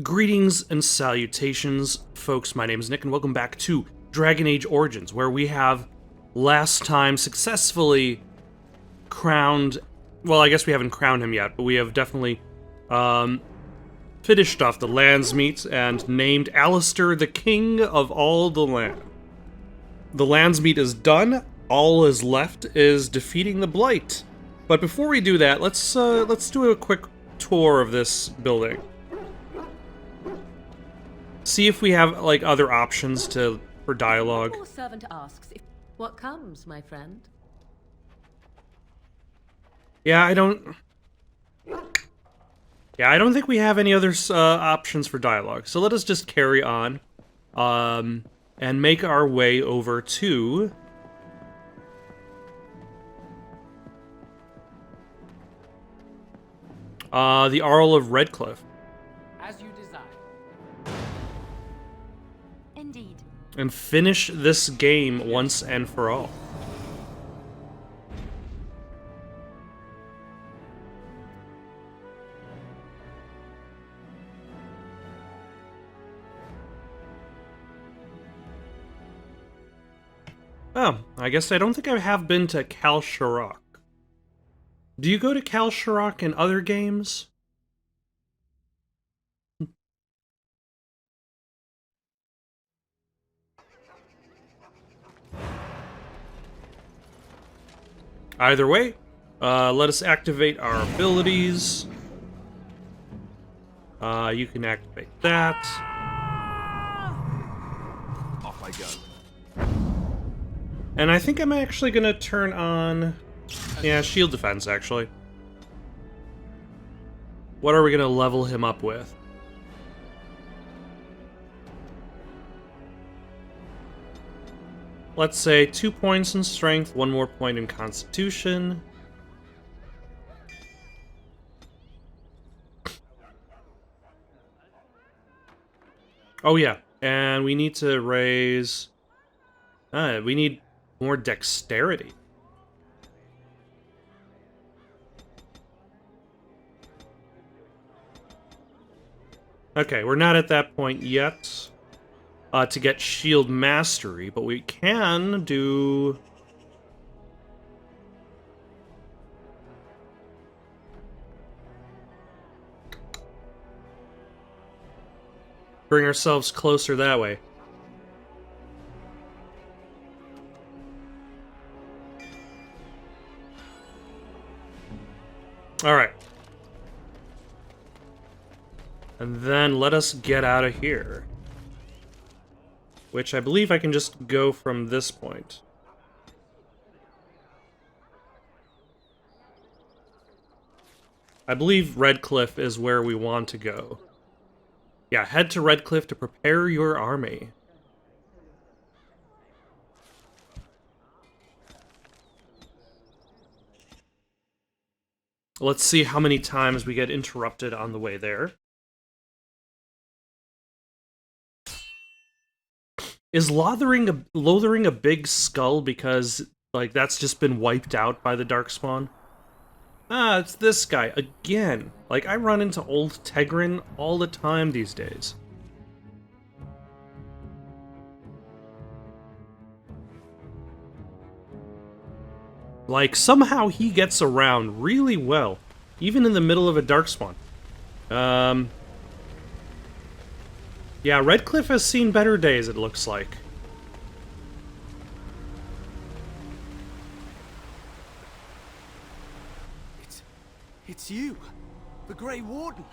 Greetings and salutations, folks. My name is Nick, and welcome back to Dragon Age Origins, where we have last time successfully crowned... Well, I guess we haven't crowned him yet, but we have definitely finished off the Landsmeet and named Alistair the King of all the land. The Landsmeet is done. All is left is defeating the Blight. But before we do that, let's do a quick tour of this building. See if we have, like, other options for dialogue. Your servant asks if what comes, my friend. Yeah, I don't think we have any other options for dialogue. So let us just carry on, and make our way over to the Arl of Redcliffe. As you desire. Indeed. And finish this game once and for all. Oh, I guess I don't think I have been to Kal Sharok. Do you go to Kal Sharok in other games? Either way, let us activate our abilities. You can activate that. Off I go. And I think I'm actually gonna turn on... Yeah, shield defense, actually. What are we gonna level him up with? Let's say 2 points in strength, 1 more point in constitution. Oh yeah, and we need to raise... we need more dexterity. Okay, we're not at that point yet. To get shield mastery, but we can do... Bring ourselves closer that way. Alright. And then let us get out of here. Which I believe I can just go from this point. I believe Redcliffe is where we want to go. Yeah, head to Redcliffe to prepare your army. Let's see how many times we get interrupted on the way there. Is loathering a big skull because, like, that's just been wiped out by the Darkspawn? Ah, it's this guy, again. Like, I run into old Tegrin all the time these days. Like, somehow he gets around really well, even in the middle of a Darkspawn. Yeah, Redcliffe has seen better days, it looks like. It's you, the Grey Warden.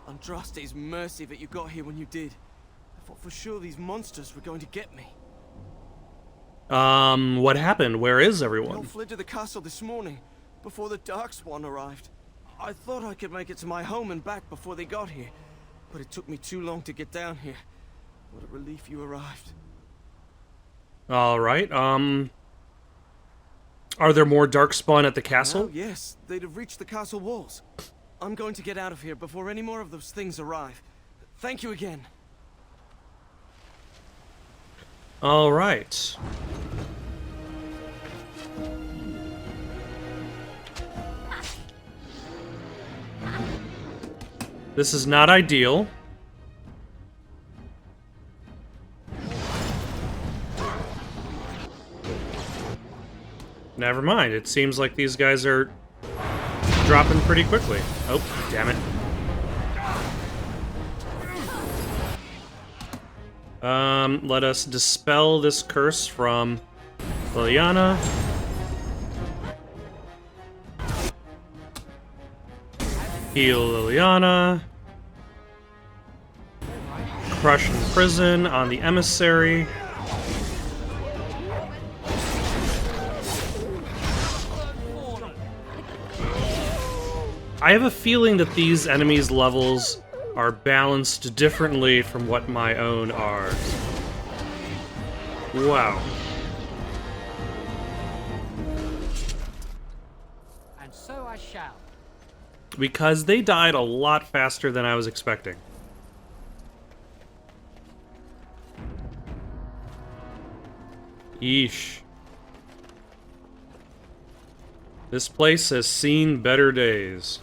Andraste's mercy that you got here when you did. I thought for sure these monsters were going to get me. What happened? Where is They everyone? all fled to the castle this morning, before the Darkspawn arrived. I thought I could make it to my home and back before they got here, but it took me too long to get down here. What a relief you arrived. Alright, are there more Darkspawn at the castle? Now, yes, they'd have reached the castle walls. I'm going to get out of here before any more of those things arrive. Thank you again. Alright. This is not ideal. Never mind. It seems like these guys are dropping pretty quickly. Oh, damn it. Let us dispel this curse from Liliana. Heal Liliana. Crush and prison on the emissary. I have a feeling that these enemies' levels are balanced differently from what my own are. Wow. And so I shall. Because they died a lot faster than I was expecting. Yeesh. This place has seen better days.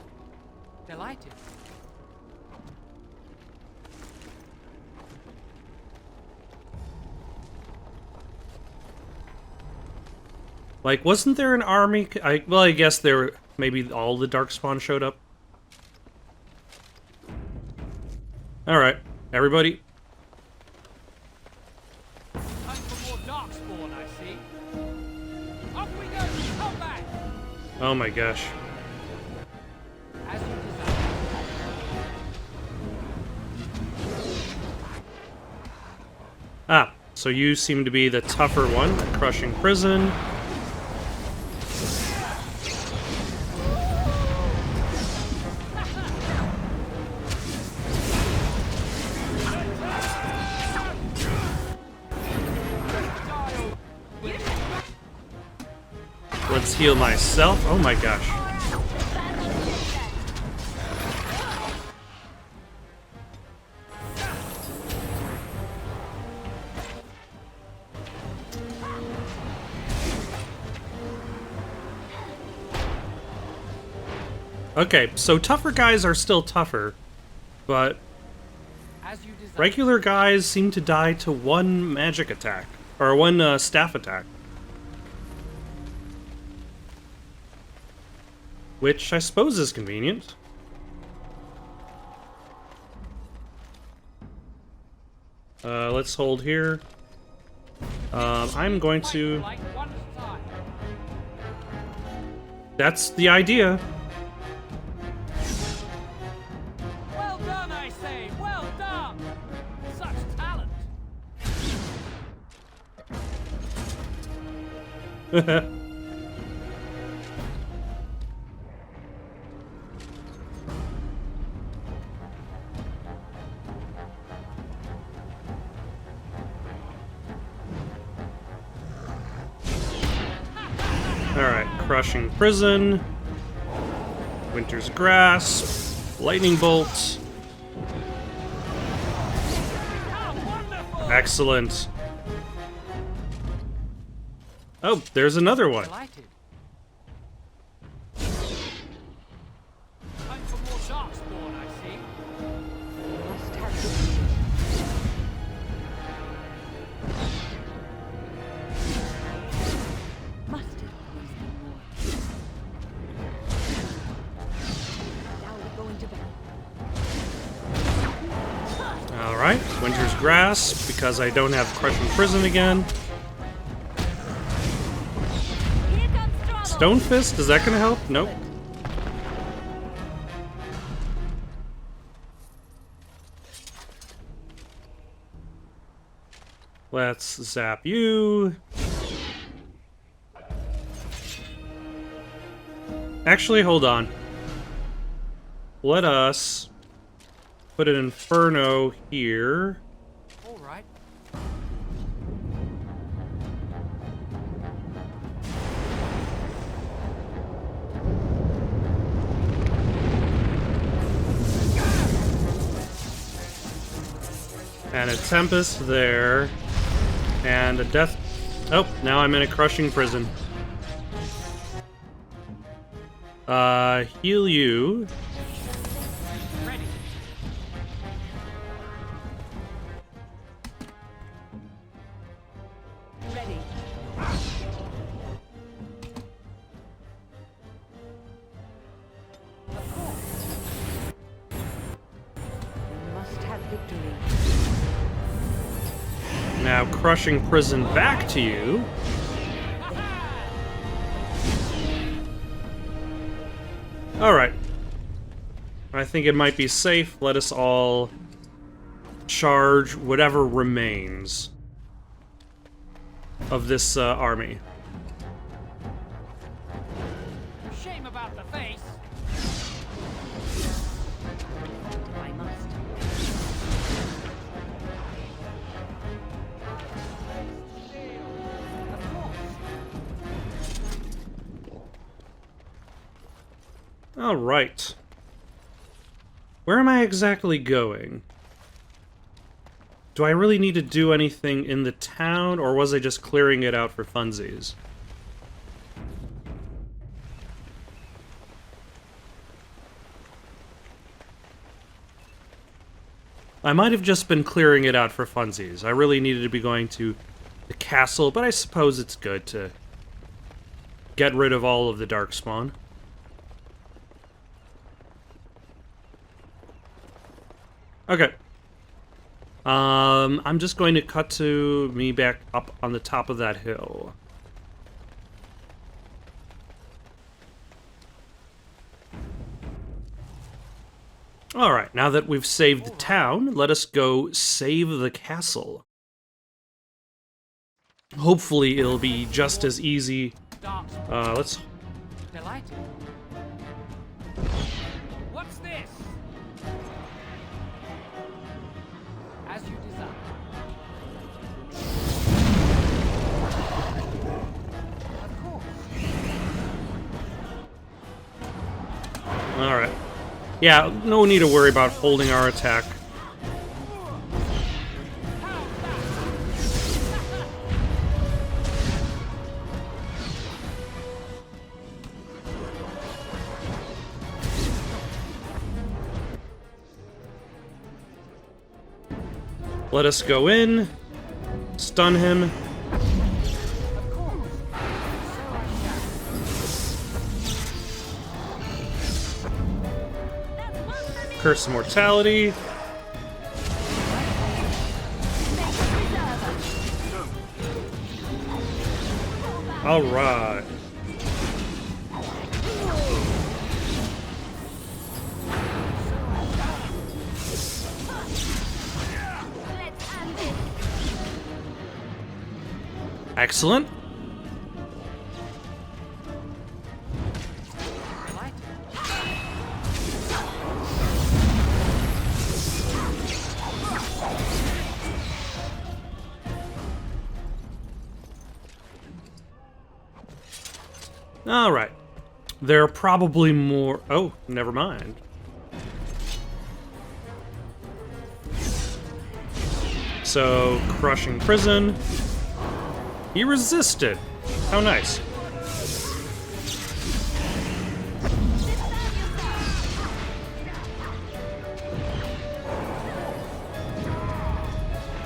Delighted. Like, wasn't there an army? Well, I guess there. Maybe all the Darkspawn showed up. All right, everybody. Time for more Darkspawn, I see. Off we go. Come back. Oh my gosh. As you desire. Ah, so you seem to be the tougher one, crushing prison. Let's heal myself. Oh my gosh. Okay, so tougher guys are still tougher, but As you desire. regular guys seem to die to one magic attack, or one staff attack. Which I suppose is convenient. Let's hold here. I'm going to... Like one time. That's the idea. Well done, I say. Well done. Such talent. Alright, crushing prison. Winter's grasp. Lightning bolt. Excellent. Oh, there's another one. Delighted. Time for more Darkspawn, I see. Must have the Must it always be more? Now we're going to bed. Alright, Winter's grasp, because I don't have crushing prison again. Here comes trouble. Stone Fist, is that gonna help? Nope. Let's zap you. Actually, hold on. Let us put an Inferno here. All right. And a Tempest there. And a Death... Oh, now I'm in a crushing prison. Heal you. Ready. Ready. victory. Now crushing prison back to you. Alright. I think it might be safe. Let us all charge whatever remains of this army. Shame about the face. I must. Of course. Alright. Where am I exactly going? Do I really need to do anything in the town, or was I just clearing it out for funsies? I might have just been clearing it out for funsies. I really needed to be going to the castle, but I suppose it's good to get rid of all of the Darkspawn. Okay. I'm just going to cut to me back up on the top of that hill. Alright, now that we've saved the town, let us go save the castle. Hopefully it'll be just as easy. Darkspawn. Let's... Delighted. What's this? As you desire. Of course. Alright. Yeah, no need to worry about holding our attack. Let us go in, stun him. Of course. So I shall. That's one for me. Curse Immortality. Alright. Let's end this. Excellent. Delighted. Alright. There are probably more... Oh, never mind. So, crushing prison. He resisted. How nice.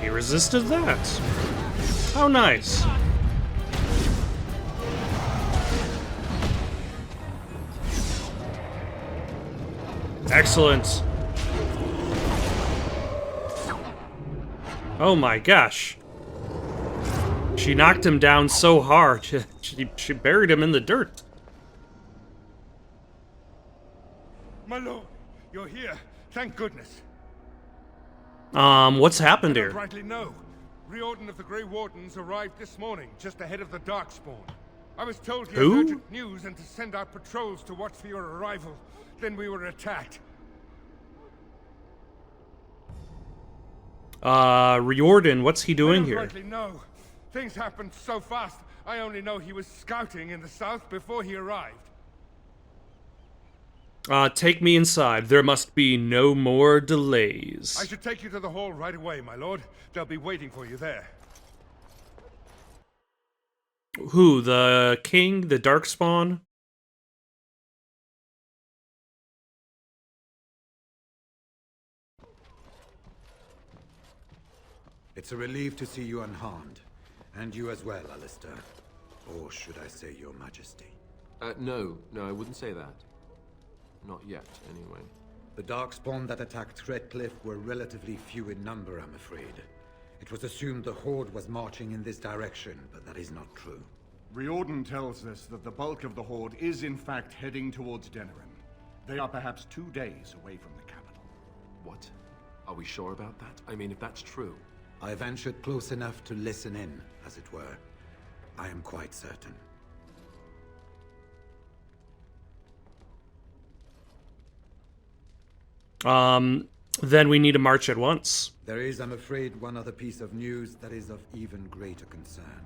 He resisted that. How nice. Excellent. Oh my gosh. She knocked him down so hard, she buried him in the dirt. My lord, you're here. Thank goodness. What's happened I here? don't rightly know. Riordan of the Grey Wardens arrived this morning, just ahead of the Darkspawn. I was told he had Who? urgent news and to send out patrols to watch for your arrival. Then we were attacked. Riordan, what's he doing I don't here? rightly know. Things happened so fast, I only know he was scouting in the south before he arrived. Take me inside. There must be no more delays. I should take you to the hall right away, my lord. They'll be waiting for you there. Who? The king? The Darkspawn? It's a relief to see you unharmed. And you as well, Alistair. Or should I say your majesty? No, I wouldn't say that. Not yet, anyway. The Darkspawn that attacked Threadcliff were relatively few in number, I'm afraid. It was assumed the Horde was marching in this direction, but that is not true. Riordan tells us that the bulk of the Horde is in fact heading towards Denerim. They are perhaps 2 days away from the capital. What? Are we sure about that? I mean, if that's true. I ventured close enough to listen in, as it were. I am quite certain. Then we need to march at once. There is, I'm afraid, one other piece of news that is of even greater concern.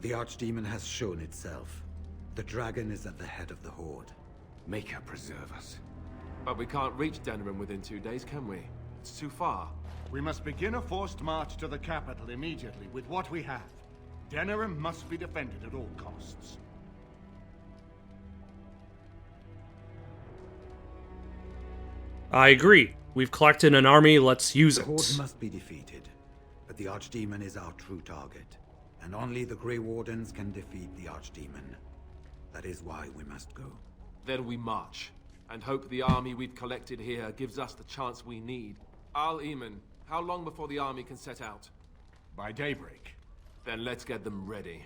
The Archdemon has shown itself. The dragon is at the head of the Horde. Make her preserve us. But we can't reach Denerim within 2 days, can we? It's too far. We must begin a forced march to the capital immediately with what we have. Denerim must be defended at all costs. I agree. We've collected an army, let's use The Horde it. must be defeated, but the Archdemon is our true target, and only the Grey Wardens can defeat the Archdemon. That is why we must go. Then we march, and hope the army we've collected here gives us the chance we need. Al-Eamon, how long before the army can set out? By daybreak. Then let's get them ready.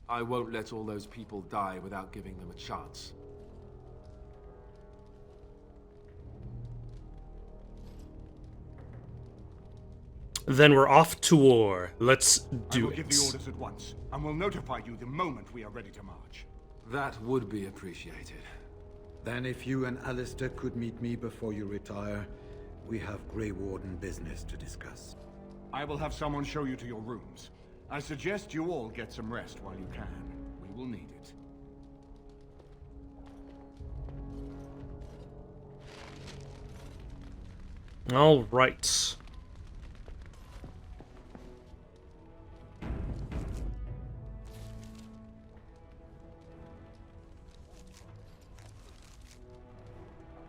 I won't let all those people die without giving them a chance. Then we're off to war. Let's I do will give the it. orders at once, and will notify you the moment we are ready to march. That would be appreciated. Then if you and Alistair could meet me before you retire, we have Grey Warden business to discuss. I will have someone show you to your rooms. I suggest you all get some rest while you can. We will need it. All right.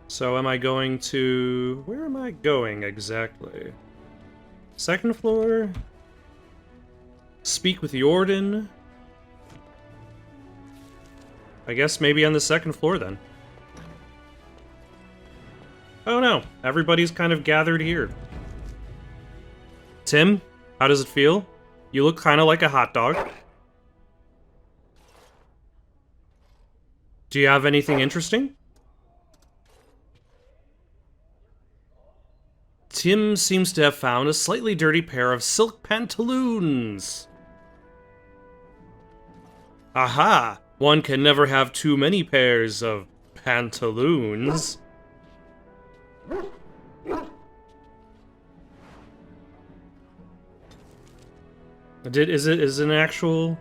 So am I going to... Where am I going exactly? Second floor? Speak with Jordan? I guess maybe on the second floor then. Oh no, everybody's kind of gathered here. Tim, how does it feel? You look kind of like a hot dog. Do you have anything interesting? Tim seems to have found a slightly dirty pair of silk pantaloons. Aha! One can never have too many pairs of pantaloons. Is it an actual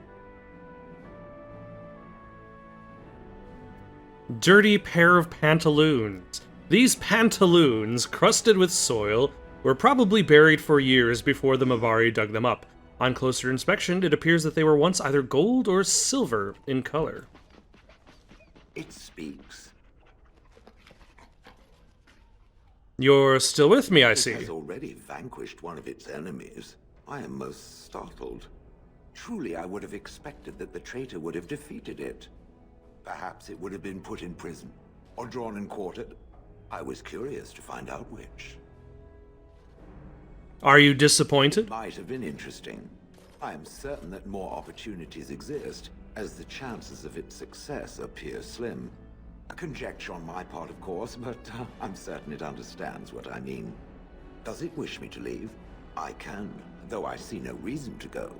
dirty pair of pantaloons? These pantaloons, crusted with soil, were probably buried for years before the Mavari dug them up. On closer inspection, it appears that they were once either gold or silver in color. It speaks. You're still with me, I see. It has already vanquished one of its enemies. I am most startled. Truly, I would have expected that the traitor would have defeated it. Perhaps it would have been put in prison, or drawn and quartered. I was curious to find out which. Are you disappointed? Might have been interesting. I am certain that more opportunities exist, as the chances of its success appear slim. A conjecture on my part, of course, but I'm certain it understands what I mean. Does it wish me to leave? I can, though I see no reason to go.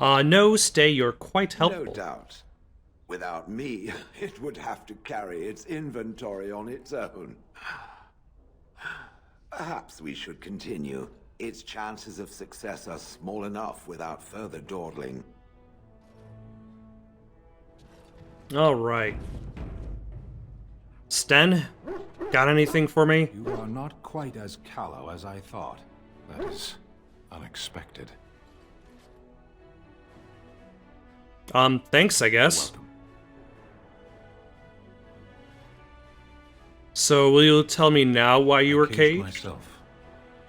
No, stay, you're quite helpful. No doubt. Without me, it would have to carry its inventory on its own. Perhaps we should continue. Its chances of success are small enough without further dawdling. Alright. Sten, got anything for me? You are not quite as callow as I thought. That is unexpected. Thanks, I guess. Welcome. So, will you tell me now why you were caged? Myself.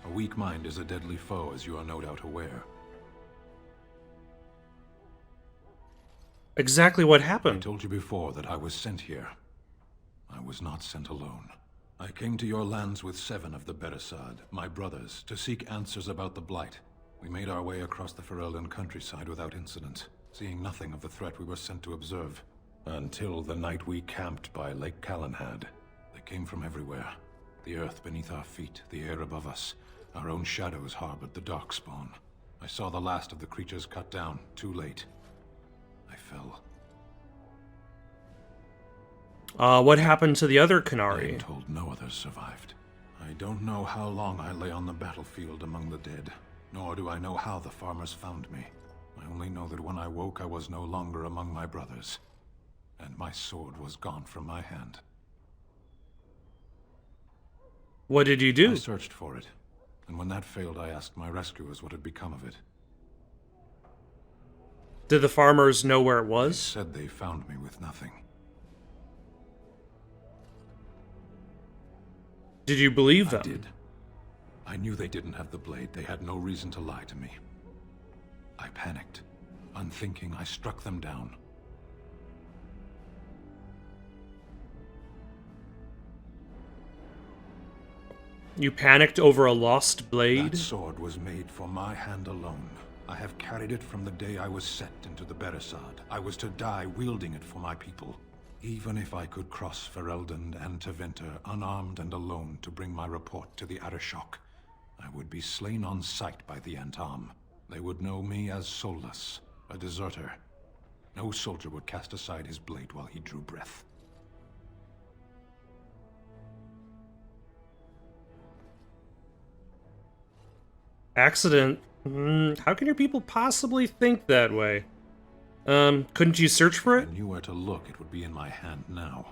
A weak mind is a deadly foe, as you are no doubt aware. exactly what I happened. told you before that I was sent here. I was not sent alone. I came to your lands with 7 of the Beresad, my brothers, to seek answers about the Blight. We made our way across the Ferelden countryside without incident, seeing nothing of the threat we were sent to observe. Until the night we camped by Lake Calenhad. They came from everywhere. The earth beneath our feet, the air above us. Our own shadows harbored the Darkspawn. I saw the last of the creatures cut down, too late. I fell. What happened to the other I Qunari? am told no others survived. I don't know how long I lay on the battlefield among the dead, nor do I know how the farmers found me. I only know that when I woke, I was no longer among my brothers, and my sword was gone from my hand. What did you I do? searched for it, and when that failed, I asked my rescuers what had become of it. Did the farmers know where it They was? said they found me with nothing. Did you believe I them? did. I knew they didn't have the blade. They had no reason to lie to me. I panicked. Unthinking, I struck them down. You panicked over a lost blade? That sword was made for my hand alone. I have carried it from the day I was set into the Beresad. I was to die wielding it for my people. Even if I could cross Ferelden and Tevinter unarmed and alone to bring my report to the Arishok, I would be slain on sight by the Antam. They would know me as soulless, a deserter. No soldier would cast aside his blade while he drew breath. Accident? How can your people possibly think that way? Couldn't you search for If it? I knew where to look, it would be in my hand now.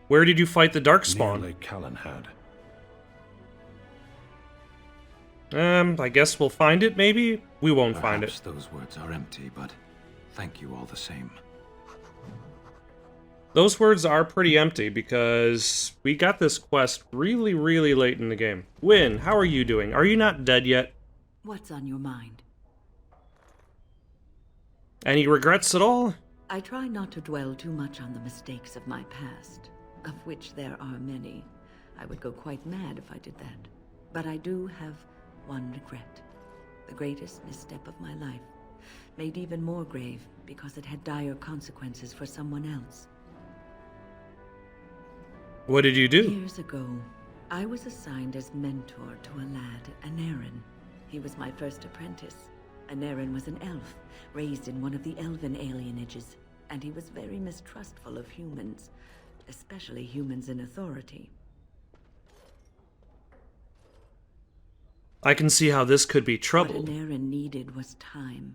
Where did you fight the Near Darkspawn? Lake Calenhad. I guess we'll find it, maybe? We won't find Perhaps it. those words are empty, but thank you all the same. Those words are pretty empty because we got this quest really, really late in the game. Wynn, how are you doing? Are you not dead yet? What's on your mind? Any regrets at all? I try not to dwell too much on the mistakes of my past, of which there are many. I would go quite mad if I did that. But I do have one regret. The greatest misstep of my life. Made even more grave because it had dire consequences for someone else. What did you do? Years ago, I was assigned as mentor to a lad, Anarin. He was my first apprentice. Anarin was an elf, raised in one of the elven alienages, and he was very mistrustful of humans, especially humans in authority. I can see how this could be What trouble. Anarin needed was time.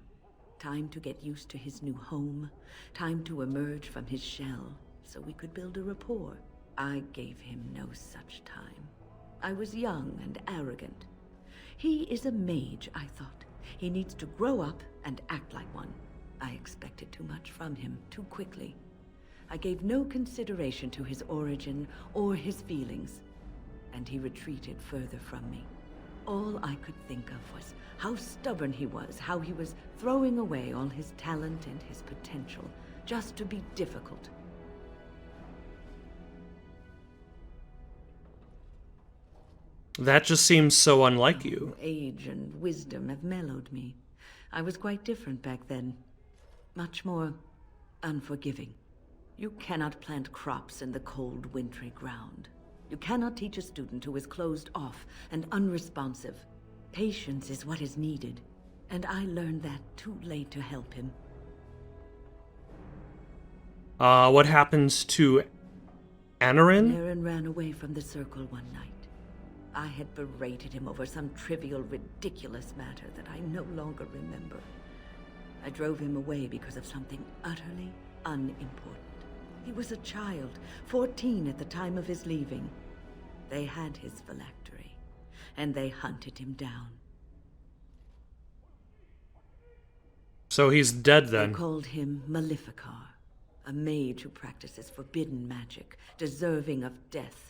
Time to get used to his new home, time to emerge from his shell, so we could build a rapport. I gave him no such time. I was young and arrogant. He is a mage, I thought. He needs to grow up and act like one. I expected too much from him too quickly. I gave no consideration to his origin or his feelings, and he retreated further from me. All I could think of was how stubborn he was, how he was throwing away all his talent and his potential just to be difficult. That just seems so unlike you. Age and wisdom have mellowed me. I was quite different back then. Much more unforgiving. You cannot plant crops in the cold, wintry ground. You cannot teach a student who is closed off and unresponsive. Patience is what is needed, and I learned that too late to help him. What happens to Anarin? Aaron ran away from the circle one night. I had berated him over some trivial, ridiculous matter that I no longer remember. I drove him away because of something utterly unimportant. He was a child, 14 at the time of his leaving. They had his phylactery, and they hunted him down. So he's dead They then. called him Maleficar, a mage who practices forbidden magic, deserving of death.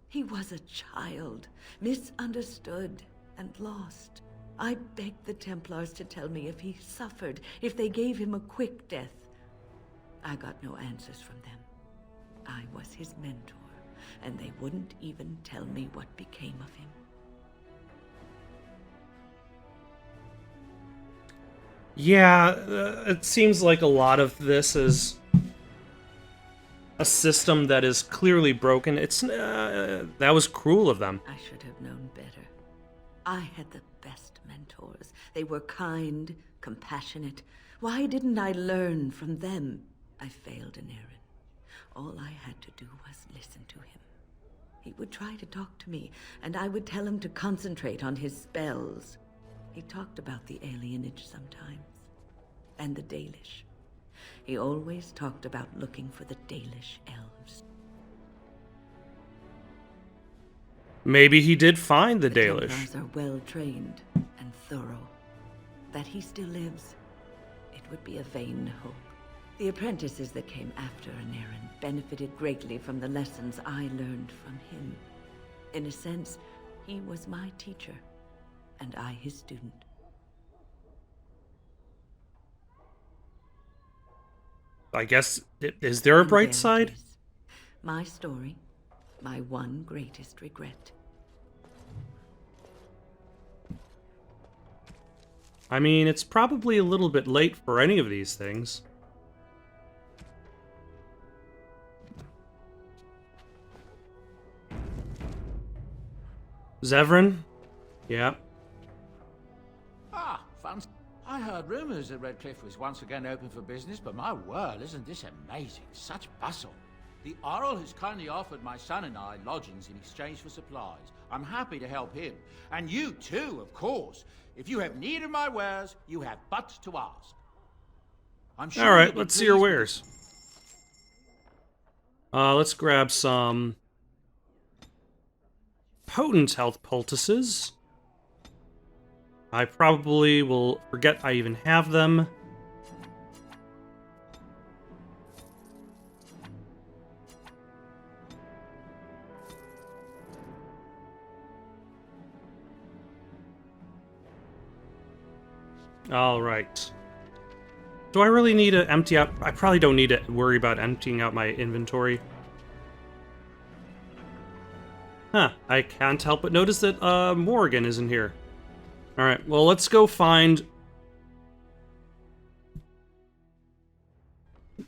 He was a child, misunderstood and lost. I begged the Templars to tell me if he suffered, if they gave him a quick death. I got no answers from them. I was his mentor, and they wouldn't even tell me what became of him. Yeah, it seems like a lot of this is a system that is clearly broken. It's that was cruel of them. I should have known better. I had the best mentors. They were kind, compassionate. Why didn't I learn from them? I failed in Aaron. All I had to do was listen to him. He would try to talk to me, and I would tell him to concentrate on his spells. He talked about the alienage sometimes, and the Dalish. He always talked about looking for the Dalish elves. Maybe he did find the The Dalish. Templars are well trained and thorough. That he still lives, it would be a vain hope. The apprentices that came after Anarin benefited greatly from the lessons I learned from him. In a sense, he was my teacher, and I his student. I guess, is there a And bright there side? it is. My story, my one greatest regret. I mean, it's probably a little bit late for any of these things. Zevran? Yeah. Ah, fun. I heard rumors that Redcliffe was once again open for business, but my word, isn't this amazing? Such bustle. The Earl has kindly offered my son and I lodgings in exchange for supplies. I'm happy to help him. And you too, of course. If you have need of my wares, you have but to ask. I'm sure Alright, you'll be let's see your pleased with wares. Let's grab some potent health poultices. I probably will forget I even have them. All right. Do I really need to empty out? I probably don't need to worry about emptying out my inventory. Huh, I can't help but notice that Morrigan isn't here. Alright, well, let's go find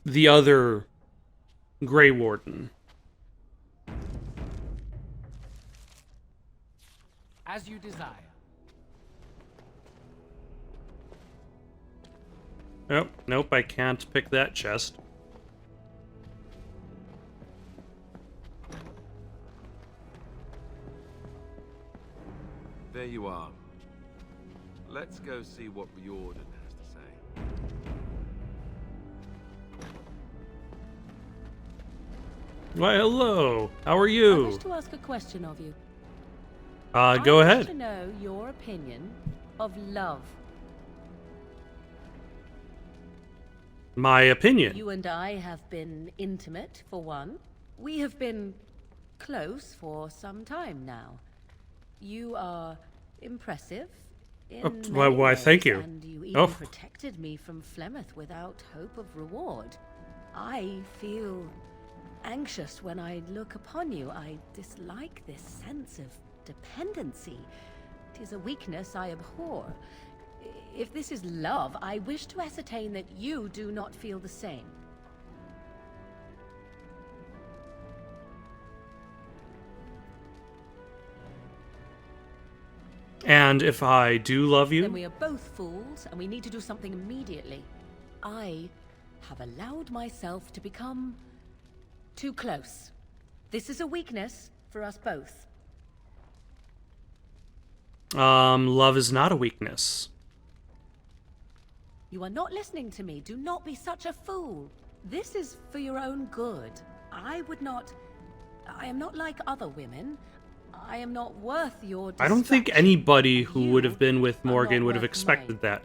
the other Grey Warden. As you desire. Oh, nope, I can't pick that chest. There you are. Let's go see what Riordan has to say. Why, hello. How are I you? wish to ask a question of you. Go I wish ahead. to know your opinion of love. My opinion. You and I have been intimate, for one. We have been close for some time now. You are impressive in many why, ways, thank you. and you even Oh. protected me from Flemeth without hope of reward. I feel anxious when I look upon you. I dislike this sense of dependency. It is a weakness I abhor. If this is love, I wish to ascertain that you do not feel the same. And if I do love Then you? we are both fools, and we need to do something immediately. I have allowed myself to become too close. This is a weakness for us both. Love is not a weakness. You are not listening to me. Do not be such a fool. This is for your own good. I am not like other women. I am not worth your I don't think distraction. anybody who You would have been with are not Morgan would have worth expected mine. that.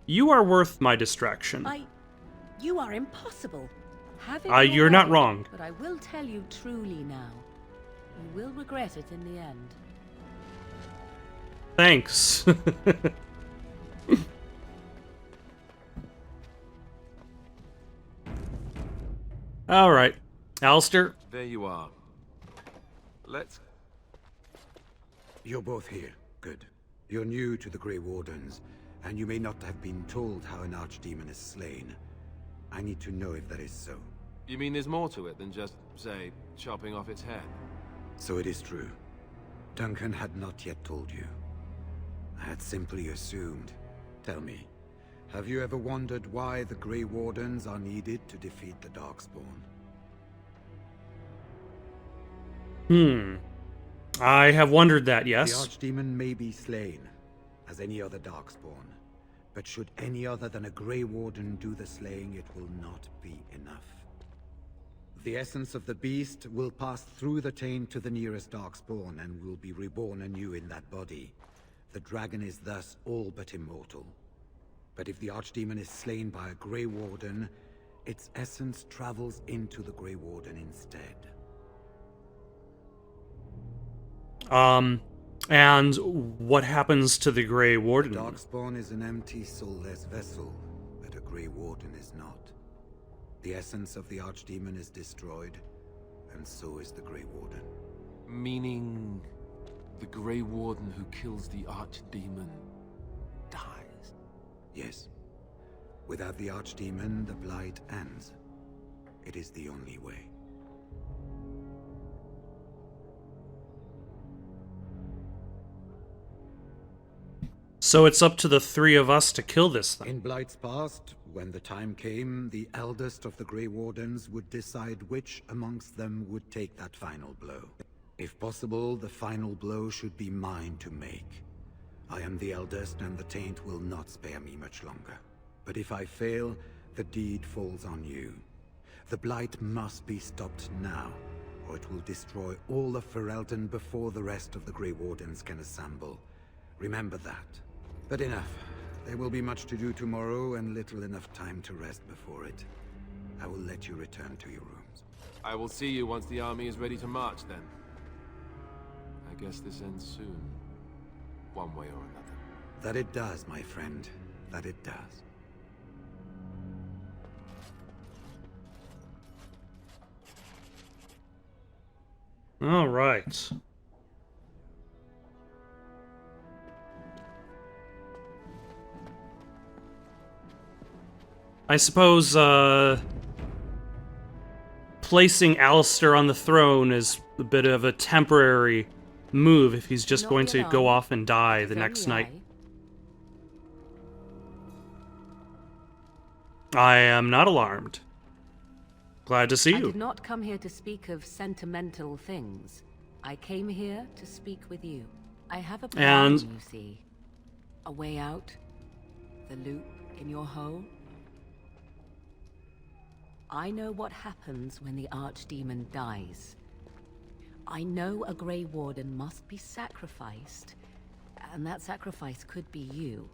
You are worth my distraction. You are impossible. Have it You're your not way, wrong. But I will tell you truly now. You will regret it in the end. Thanks. Alright. Alistair? There you are. Let's... You're both here. Good. You're new to the Grey Wardens, and you may not have been told how an archdemon is slain. I need to know if that is so. You mean there's more to it than just, say, chopping off its head? So it is true. Duncan had not yet told you. I had simply assumed. Tell me, have you ever wondered why the Grey Wardens are needed to defeat the Darkspawn? I have wondered that, The yes. archdemon may be slain, as any other Darkspawn. But should any other than a Grey Warden do the slaying, it will not be enough. The essence of the beast will pass through the taint to the nearest Darkspawn and will be reborn anew in that body. The dragon is thus all but immortal. But if the archdemon is slain by a Grey Warden, its essence travels into the Grey Warden instead. And what happens to the Grey Warden? Darkspawn is an empty, soulless vessel, but a Grey Warden is not. The essence of the archdemon is destroyed, and so is the Grey Warden. Meaning... the Grey Warden who kills the Archdemon dies? Yes. Without the archdemon, the blight ends. It is the only way. So it's up to the three of us to kill this thing. In Blight's past, when the time came, the eldest of the Grey Wardens would decide which amongst them would take that final blow. If possible, the final blow should be mine to make. I am the eldest, and the taint will not spare me much longer. But if I fail, the deed falls on you. The blight must be stopped now, or it will destroy all of Ferelden before the rest of the Grey Wardens can assemble. Remember that. But enough. There will be much to do tomorrow, and little enough time to rest before it. I will let you return to your rooms. I will see you once the army is ready to march, then. I guess this ends soon. One way or another. That it does, my friend. That it does. All right. I suppose, placing Alistair on the throne is a bit of a temporary move if he's just going to go off and die the next night. I am not alarmed. Glad to see I you. did not come here to speak of sentimental things. I came here to speak with you. I have a plan, you see. A way out. The loop in your hole. I know what happens when the Archdemon dies. I know a Grey Warden must be sacrificed, and that sacrifice could be you.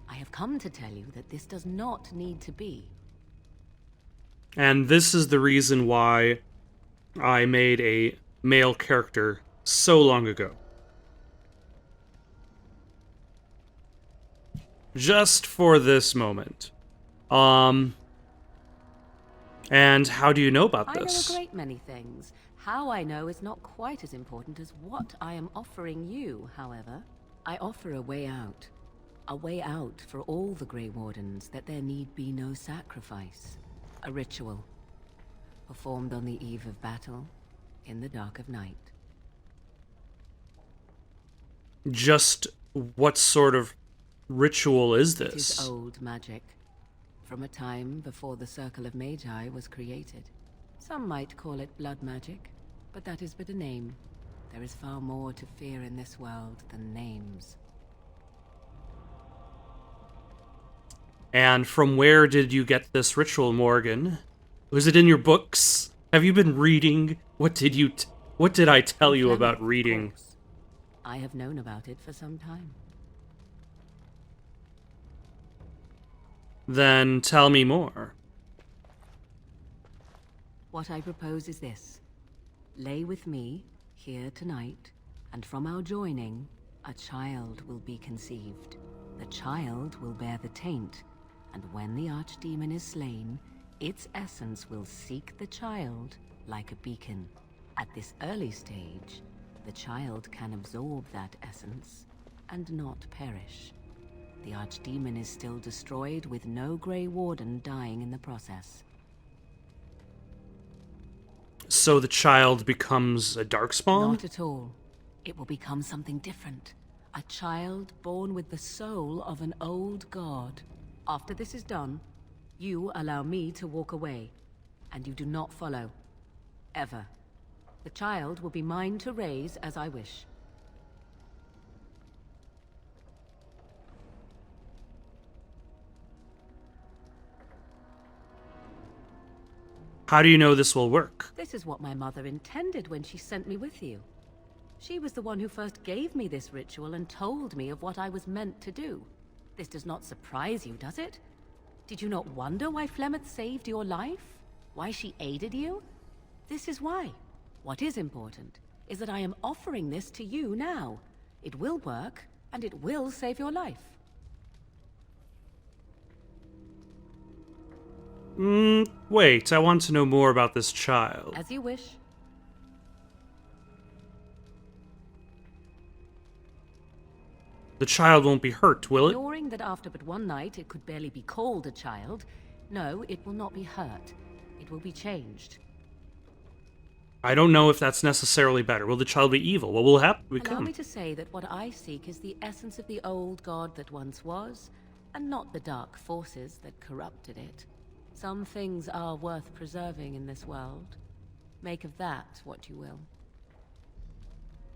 I have come to tell you that this does not need to be. And this is the reason why I made a male character so long ago. Just for this moment. And how do you know about this? I know a great many things. How I know is not quite as important as what I am offering you, however. I offer a way out. A way out for all the Grey Wardens, that there need be no sacrifice. A ritual. Performed on the eve of battle, in the dark of night. Just what sort of ritual is this? It is old magic. From a time before the Circle of Magi was created. Some might call it blood magic, but that is but a name. There is far more to fear in this world than names. And from where did you get this ritual, Morgan? Was it in your books? Have you been reading? What did I tell you about reading? I have known about it for some time. Then tell me more. What I propose is this. Lay with me, Here tonight, and from our joining, a child will be conceived. The child will bear the taint, and when the archdemon is slain, its essence will seek the child like a beacon. At this early stage, the child can absorb that essence and not perish. The archdemon is still destroyed with no Grey Warden dying in the process. So the child becomes a darkspawn? Not at all. It will become something different. A child born with the soul of an old god. After this is done, you allow me to walk away, and you do not follow. Ever. The child will be mine to raise as I wish. How do you know this will work? This is what my mother intended when she sent me with you. She was the one who first gave me this ritual and told me of what I was meant to do. This does not surprise you, does it? Did you not wonder why Flemeth saved your life? Why she aided you? This is why. What is important is that I am offering this to you now. It will work, and it will save your life. Wait, I want to know more about this child. As you wish. The child won't be hurt, will it? Ignoring that after but one night it could barely be called a child, no, it will not be hurt. It will be changed. I don't know if that's necessarily better. Will the child be evil? What will happen? Allow me to say that what I seek is the essence of the old god that once was, and not the dark forces that corrupted it. Some things are worth preserving in this world. Make of that what you will.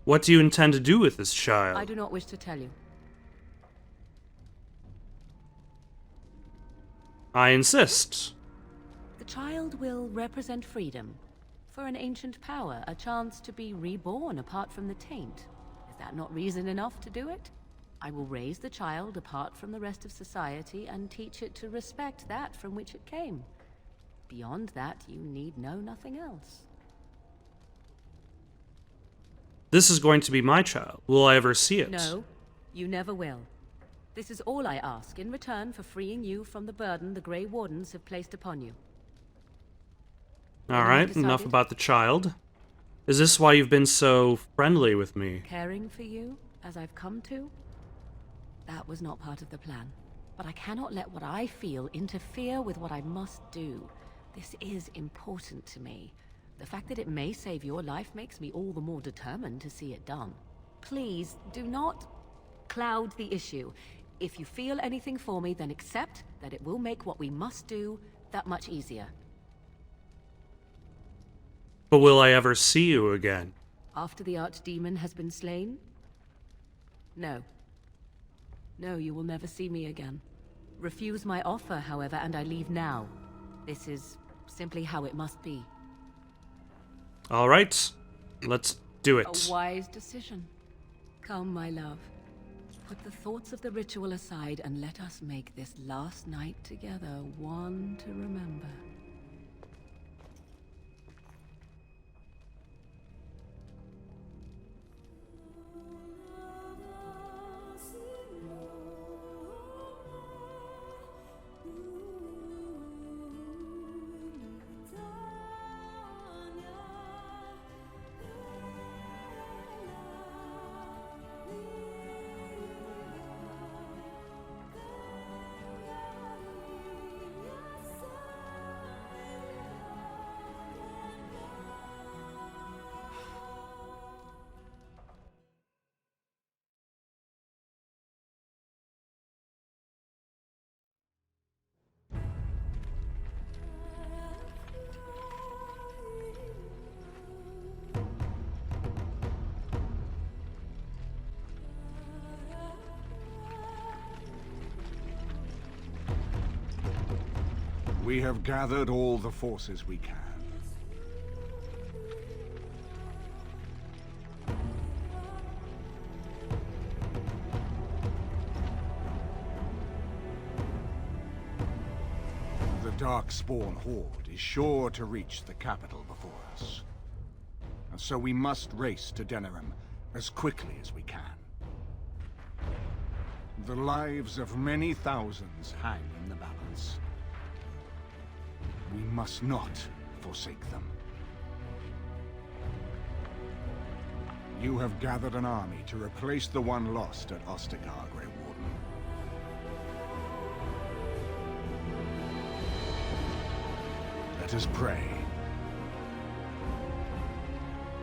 What do you intend to do with this child? I do not wish to tell you. I insist. The child will represent freedom. For an ancient power, a chance to be reborn apart from the taint. Is that not reason enough to do it? I will raise the child apart from the rest of society and teach it to respect that from which it came. Beyond that, you need know nothing else. This is going to be my child. Will I ever see it? No, you never will. This is all I ask in return for freeing you from the burden the Grey Wardens have placed upon you. Alright, enough about the child. Is this why you've been so friendly with me? Caring for you, as I've come to? That was not part of the plan. But I cannot let what I feel interfere with what I must do. This is important to me. The fact that it may save your life makes me all the more determined to see it done. Please, do not cloud the issue. If you feel anything for me, then accept that it will make what we must do that much easier. But will I ever see you again? After the archdemon has been slain? No. No, you will never see me again. Refuse my offer, however, and I leave now. This is simply how it must be. Alright, let's do it. A wise decision. Come, my love. Put the thoughts of the ritual aside and let us make this last night together one to remember. We have gathered all the forces we can. The Darkspawn Horde is sure to reach the capital before us. So we must race to Denerim as quickly as we can. The lives of many thousands hang in the balance. We must not forsake them. You have gathered an army to replace the one lost at Ostagar, Grey Warden. Let us pray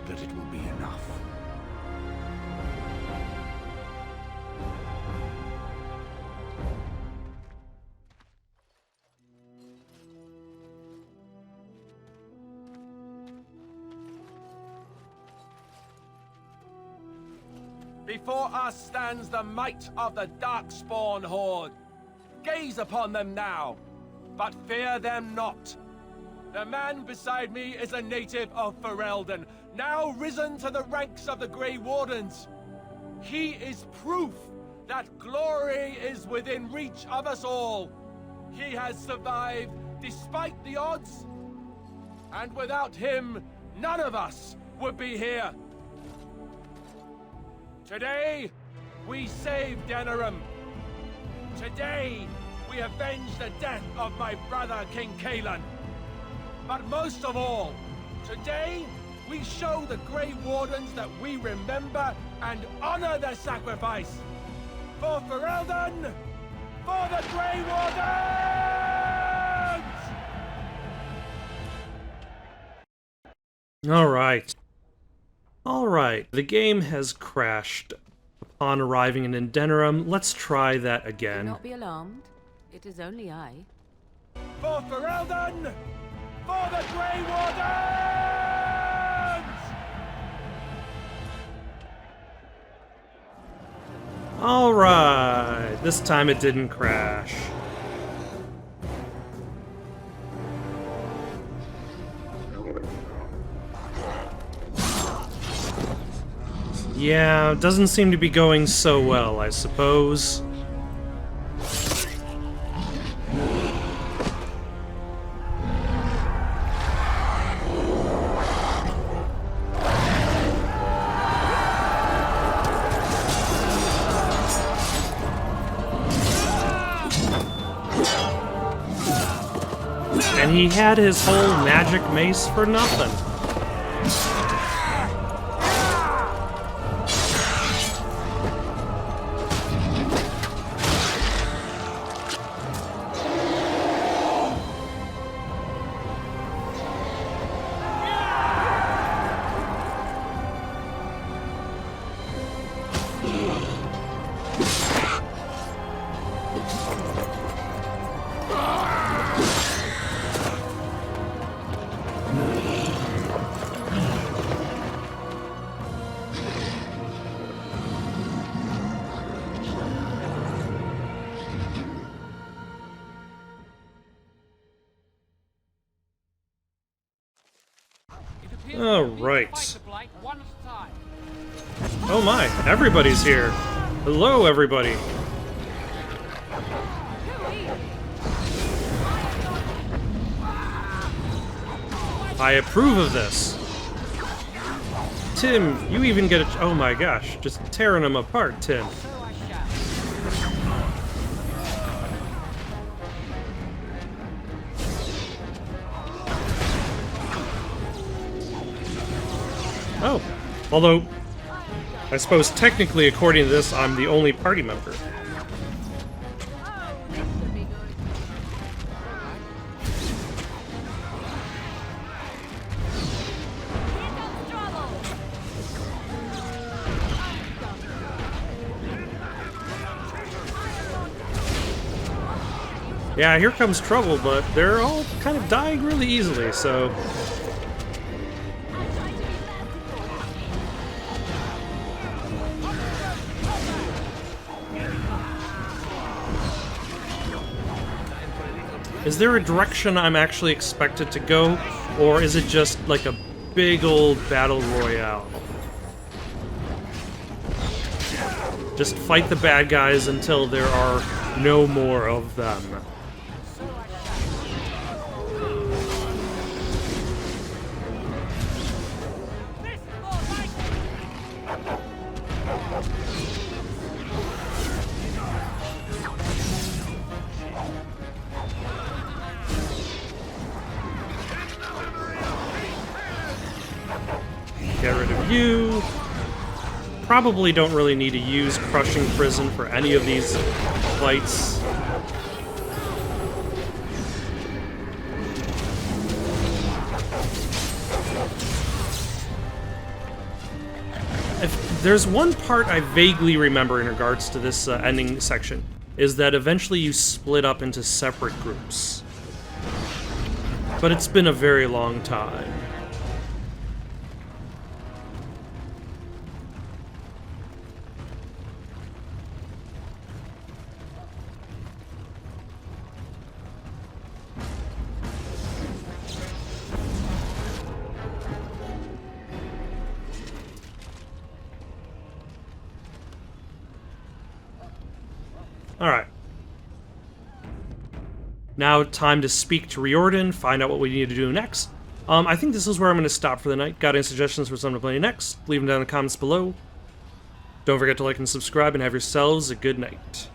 that it will be enough. Before us stands the might of the Darkspawn Horde. Gaze upon them now, but fear them not. The man beside me is a native of Ferelden, now risen to the ranks of the Grey Wardens. He is proof that glory is within reach of us all. He has survived despite the odds, and without him, none of us would be here. Today, we save Denerim. Today, we avenge the death of my brother, King Kaelan. But most of all, today, we show the Grey Wardens that we remember and honor their sacrifice. For Ferelden, for the Grey Wardens! All right, the game has crashed upon arriving in Denerim. Let's try that Do again. not be alarmed. It is only I. For Ferelden, for the Grey Wardens! All right, this time it didn't crash. Yeah, doesn't seem to be going so well, I suppose. And he had his whole magic mace for nothing. All right. Oh my, everybody's here. Hello, everybody. I approve of this. Tim, you even get a... Oh my gosh, just tearing them apart, Tim. Oh, although, I suppose technically, according to this, I'm the only party member. Yeah, here comes trouble, but they're all kind of dying really easily, so... Is there a direction I'm actually expected to go, or is it just like a big old battle royale? Just fight the bad guys until there are no more of them. Get rid of you. Probably don't really need to use Crushing Prison for any of these fights. If there's one part I vaguely remember in regards to this ending section, is that eventually you split up into separate groups. But it's been a very long time. Alright. Now, time to speak to Riordan, find out what we need to do next. I think this is where I'm going to stop for the night. Got any suggestions for something to play next? Leave them down in the comments below. Don't forget to like and subscribe, and have yourselves a good night.